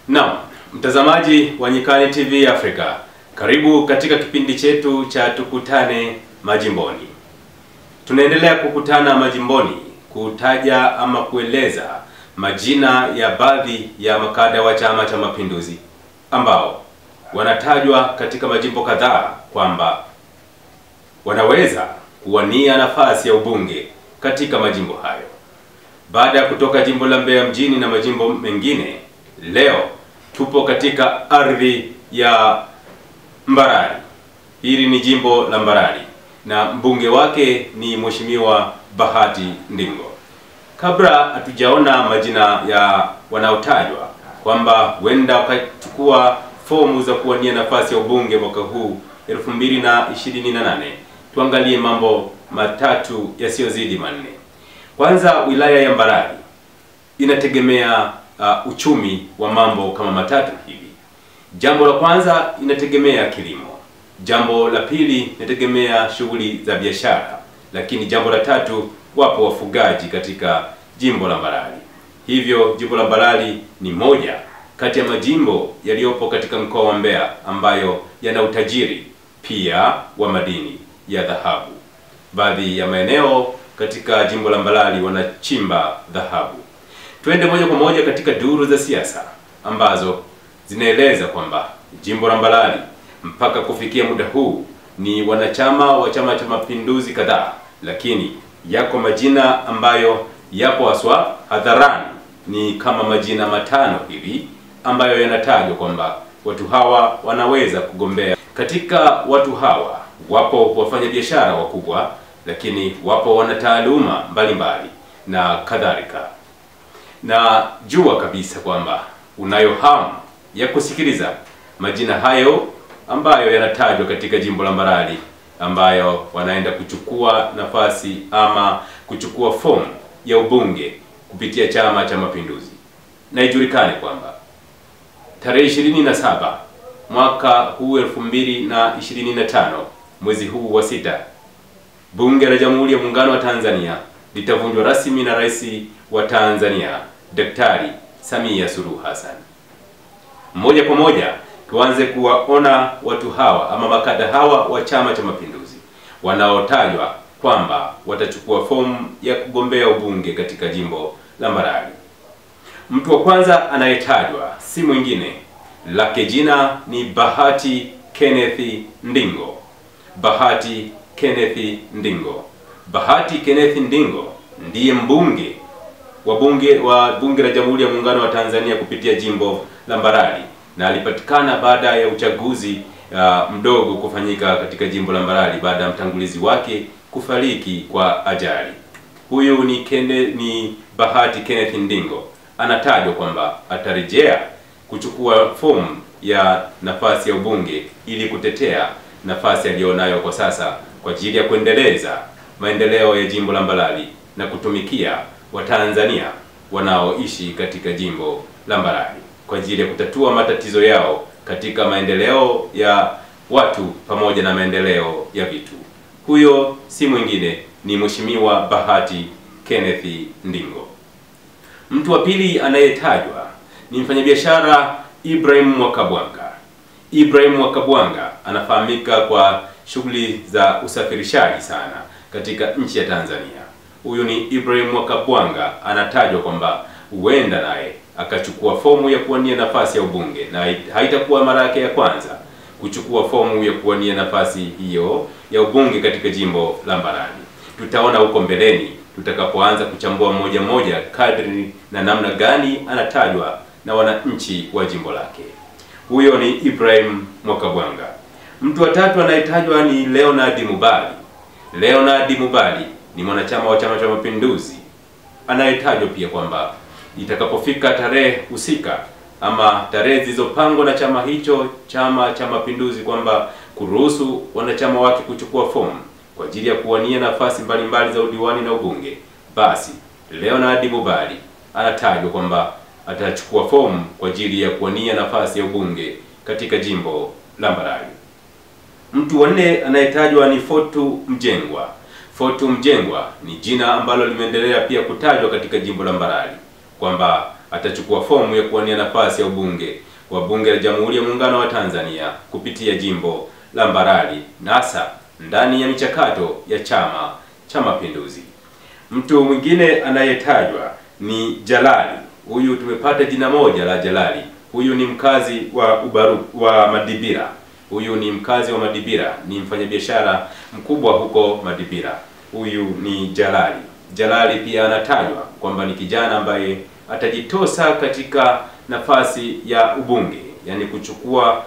Naam, mtazamaji wa Nyikani TV Africa, karibu katika kipindi chetu cha Tukutane Majimboni. Tunaendelea kukutana majimboni kutaja ama kueleza majina ya baadhi ya makada wa Chama cha Mapinduzi ambao wanatajwa katika majimbo kadhaa kwamba wanaweza kuwania nafasi ya ubunge katika majimbo hayo. Baada ya kutoka jimbo la Mbeya mjini na majimbo mengine, leo tupo katika ardhi ya Mbarali. Hili ni jimbo la Mbarali na mbunge wake ni Mheshimiwa Bahati Ndingo. Kabla hatujaona majina ya wanaotajwa kwamba huenda wakachukua fomu za kuwania nafasi ya ubunge mwaka huu 2028, tuangalie mambo matatu yasiyozidi manne. Kwanza, wilaya ya Mbarali inategemea uchumi wa mambo kama matatu hivi. Jambo la kwanza, inategemea kilimo. Jambo la pili, inategemea shughuli za biashara. Lakini jambo la tatu, wapo wafugaji katika jimbo la Mbarali. Hivyo jimbo la Mbarali ni moja kati ya majimbo yaliyopo katika mkoa wa Mbeya ambayo yana utajiri pia wa madini ya dhahabu. Baadhi ya maeneo katika jimbo la Mbarali wanachimba dhahabu. Twende moja kwa moja katika duru za siasa ambazo zinaeleza kwamba jimbo la Mbarali mpaka kufikia muda huu ni wanachama wa Chama cha Mapinduzi kadhaa, lakini yako majina ambayo yapo haswa hadharani, ni kama majina matano hivi ambayo yanatajwa kwamba watu hawa wanaweza kugombea. Katika watu hawa wapo wafanyabiashara wakubwa, lakini wapo wanataaluma mbalimbali na kadhalika. Na jua kabisa kwamba unayo hamu ya kusikiliza majina hayo ambayo yanatajwa katika jimbo la Mbarali, ambayo wanaenda kuchukua nafasi ama kuchukua fomu ya ubunge kupitia Chama cha Mapinduzi. Na ijulikane kwamba tarehe 27 mwaka huu 2025, mwezi huu wa 6, Bunge la Jamhuri ya Muungano wa Tanzania litavunjwa rasmi na Rais wa Tanzania Daktari Samia Suluhu Hassan. Moja kwa moja tuanze kuwaona watu hawa ama makada hawa wa Chama cha Mapinduzi wanaotajwa kwamba watachukua fomu ya kugombea ubunge katika jimbo la Mbarali. Mtu wa kwanza anayetajwa si mwingine, lake jina ni Bahati Kenneth Ndingo. Bahati Kenneth Ndingo. Bahati Kenneth Ndingo ndiye mbunge wa bunge la Jamhuri ya Muungano wa Tanzania kupitia jimbo la Mbarali, na alipatikana baada ya uchaguzi mdogo kufanyika katika jimbo la Mbarali baada ya mtangulizi wake kufariki kwa ajali. Huyu ni Bahati Kenneth Ndingo. Anatajwa kwamba atarejea kuchukua fomu ya nafasi ya ubunge ili kutetea nafasi aliyonayo kwa sasa kwa ajili ya kuendeleza maendeleo ya jimbo la Mbarali na kutumikia Watanzania wanaoishi katika jimbo la Mbarali kwa ajili ya kutatua matatizo yao katika maendeleo ya watu pamoja na maendeleo ya vitu. Huyo si mwingine ni Mheshimiwa Bahati Kenneth Ndingo. Mtu wa pili anayetajwa ni mfanyabiashara Ibrahim Mwakabwanga. Ibrahim Mwakabwanga anafahamika kwa shughuli za usafirishaji sana katika nchi ya Tanzania. Huyu ni Ibrahim Mwakabwanga, anatajwa kwamba huenda naye akachukua fomu ya kuwania nafasi ya ubunge, na haitakuwa mara yake ya kwanza kuchukua fomu ya kuwania nafasi hiyo ya ubunge katika jimbo la Mbarali. Tutaona huko mbeleni tutakapoanza kuchambua moja moja kadri na namna gani anatajwa na wananchi wa jimbo lake. Huyo ni Ibrahim Mwakabwanga. Mtu wa tatu anayetajwa ni Leonard Mubali. Leonard Mubali ni mwanachama wa Chama cha Mapinduzi anayetajwa pia kwamba itakapofika tarehe husika ama tarehe zilizopangwa na chama hicho, Chama cha Mapinduzi, kwamba kuruhusu wanachama wake kuchukua fomu kwa ajili ya kuwania nafasi mbalimbali za udiwani na ubunge, basi Leonard Mubali anatajwa kwamba atachukua fomu kwa ajili ya kuwania nafasi ya ubunge katika jimbo la Mbarali. Mtu wa nne anayetajwa ni Fortu Mjengwa. Fortu Mjengwa ni jina ambalo limeendelea pia kutajwa katika jimbo la Mbarali kwamba atachukua fomu ya kuwania nafasi ya ubunge wa bunge la Jamhuri ya Muungano wa Tanzania kupitia jimbo la Mbarali, hasa ndani ya michakato ya Chama cha Mapinduzi. Mtu mwingine anayetajwa ni Jalali. Huyu tumepata jina moja la Jalali. Huyu ni mkazi wa Madibira. Huyu ni mkazi wa Madibira, ni mfanyabiashara mkubwa huko Madibira. Huyu ni Jalali. Jalali pia anatajwa kwamba ni kijana ambaye atajitosa katika nafasi ya ubunge, yani kuchukua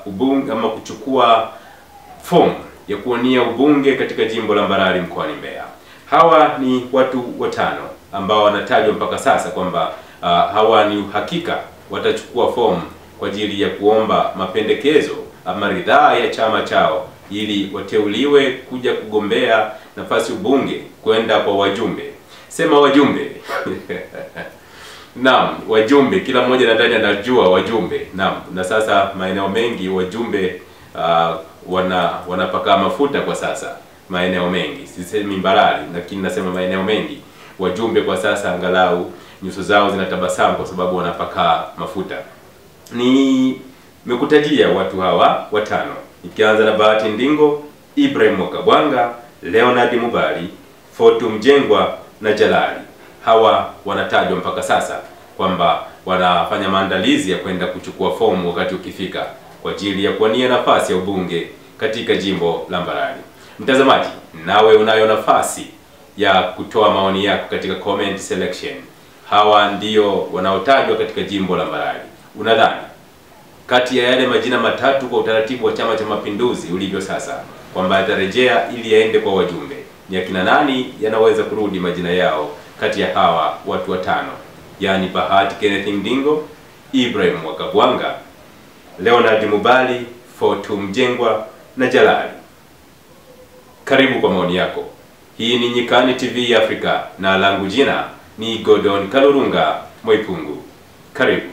ubunge ama kuchukua fomu ya kuwania ubunge katika jimbo la Mbarali mkoani Mbeya. Hawa ni watu watano ambao wanatajwa mpaka sasa kwamba hawa ni uhakika watachukua fomu kwa ajili ya kuomba mapendekezo ama ridhaa ya chama chao ili wateuliwe kuja kugombea nafasi ubunge kwenda kwa wajumbe. Sema wajumbe. Naam, wajumbe, kila mmoja nadhani anajua wajumbe. Naam, na sasa maeneo mengi wajumbe wanapaka mafuta kwa sasa. Maeneo mengi, sisemi Mbarali, lakini nasema maeneo mengi wajumbe kwa sasa angalau nyuso zao zinatabasamu kwa sababu wanapaka mafuta. Nimekutajia watu hawa watano, ikianza na Bahati Ndingo, Ibrahim Mwakabwanga, Leonard Mubali, Fotu Mjengwa na Jalali. Hawa wanatajwa mpaka sasa kwamba wanafanya maandalizi ya kwenda kuchukua fomu wakati ukifika kwa ajili ya kuwania nafasi ya ubunge katika jimbo la Mbarali. Mtazamaji, nawe unayo nafasi ya kutoa maoni yako katika comment selection. Hawa ndio wanaotajwa katika jimbo la Mbarali. Unadhani kati ya yale majina matatu kwa utaratibu wa Chama cha Mapinduzi ulivyo sasa kwamba yatarejea ili yaende kwa wajumbe, ni akina nani yanaweza kurudi majina yao kati ya hawa watu watano? Yani Bahati Kenneth Ndingo, Ibrahim Mwakabwanga, Leonard Mubali, Fotu Mjengwa na Jalali. Karibu kwa maoni yako. Hii ni Nyikani TV Africa na langu jina ni Gordon Kalurunga Mwaipungu. Karibu.